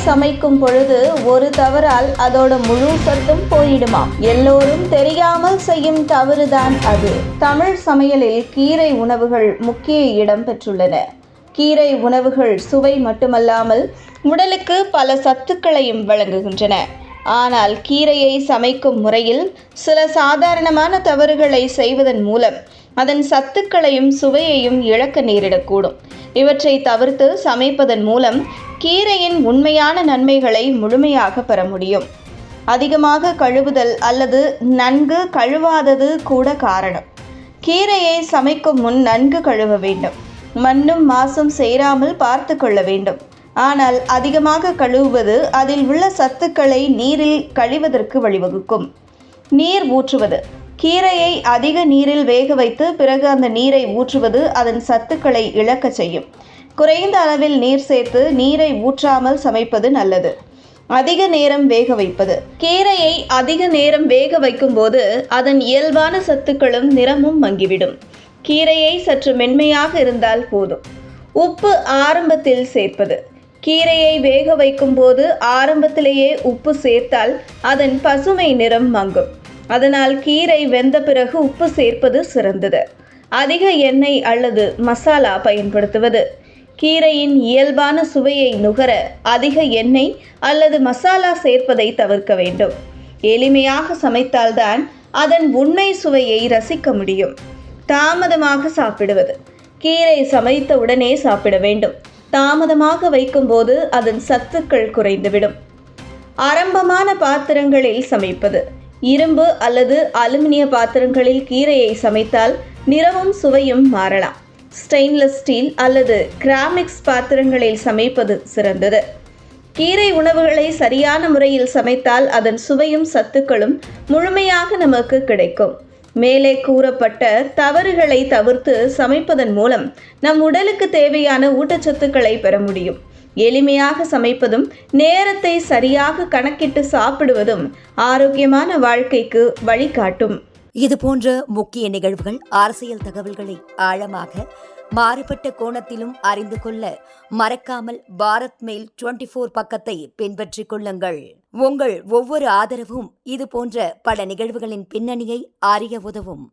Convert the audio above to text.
சமைக்கும் பொழுது ஒரு தவறால் அதோட முழு சத்தும் போயிடுமாம். எல்லோரும் தெரியாமல் செய்யும் தவறுதான் அது. தமிழ் சமையலில் கீரை உணவுகள் முக்கிய இடம் பெற்றுள்ளன. கீரை உணவுகள் சுவை மட்டுமல்லாமல் உடலுக்கு பல சத்துக்களையும் வழங்குகின்றன. ஆனால் கீரையை சமைக்கும் முறையில் சில சாதாரணமான தவறுகளை செய்வதன் மூலம் அதன் சத்துக்களையும் சுவையையும் இழக்க நேரிடக்கூடும். இவற்றை தவிர்த்து சமைப்பதன் மூலம் கீரையின் உண்மையான நன்மைகளை முழுமையாக பெற முடியும். அதிகமாக கழுவுதல் அல்லது நன்கு கழுவாதது கூட காரணம். கீரையை சமைக்கும் முன் நன்கு கழுவ வேண்டும். மண்ணும் மாசும் சேராமல் பார்த்து கொள்ள வேண்டும். ஆனால் அதிகமாக கழுவுவது அதில் உள்ள சத்துக்களை நீரில் கழிவதற்கு வழிவகுக்கும். நீர் ஊற்றுவது. கீரையை அதிக நீரில் வேக வைத்து பிறகு அந்த நீரை ஊற்றுவது அதன் சத்துக்களை இழக்க செய்யும். குறைந்த அளவில் நீர் சேர்த்து நீரை ஊற்றாமல் சமைப்பது நல்லது. அதிக நேரம் வேக வைப்பது. கீரையை அதிக நேரம் வேக வைக்கும் போது அதன் இயல்பான சத்துக்களும் நிறமும் மங்கிவிடும். கீரையை சற்று மென்மையாக இருந்தால் போதும். உப்பு ஆரம்பத்தில் சேர்ப்பது. கீரையை வேக வைக்கும் போது ஆரம்பத்திலேயே உப்பு சேர்த்தால் அதன் பசுமை நிறம் மங்கும். அதனால் கீரை வெந்த பிறகு உப்பு சேர்ப்பது சிறந்தது. அதிக எண்ணெய் அல்லது மசாலா பயன்படுத்துவது. கீரையின் இயல்பான சுவையை நுகர அதிக எண்ணெய் அல்லது மசாலா சேர்ப்பதை தவிர்க்க வேண்டும். எளிமையாக சமைத்தால்தான் அதன் உண்மை சுவையை ரசிக்க முடியும். தாமதமாக சாப்பிடுவது. கீரை சமைத்த உடனே சாப்பிட வேண்டும். தாமதமாக வைக்கும்போது அதன் சத்துக்கள் குறைந்துவிடும். ஆரம்பமான பாத்திரங்களில் சமைப்பது. இரும்பு அல்லது அலுமினிய பாத்திரங்களில் கீரையை சமைத்தால் நிறமும் சுவையும் மாறலாம். ஸ்டெயின்லெஸ் ஸ்டீல் அல்லது கிராமிக்ஸ் பாத்திரங்களில் சமைப்பது சிறந்தது. கீரை உணவுகளை சரியான முறையில் சமைத்தால் அதன் சுவையும் சத்துக்களும் முழுமையாக நமக்கு கிடைக்கும். மேலே கூறப்பட்ட தவறுகளை தவிர்த்து சமைப்பதன் மூலம் நம் உடலுக்கு தேவையான ஊட்டச்சத்துக்களை பெற முடியும். எளிமையாக சமைப்பதும் நேரத்தை சரியாக கணக்கிட்டு சாப்பிடுவதும் ஆரோக்கியமான வாழ்க்கைக்கு வழிகாட்டும். இது போன்ற முக்கிய நிகழ்வுகள், அரசியல் தகவல்களை ஆழமாக மாறுபட்ட கோணத்திலும் அறிந்து கொள்ள மறக்காமல் பாரத் மெயில் 24 பக்கத்தை பின்பற்றிக் கொள்ளுங்கள். உங்கள் ஒவ்வொரு ஆதரவும் இது போன்ற பல நிகழ்வுகளின் பின்னணியை அறிய உதவும்.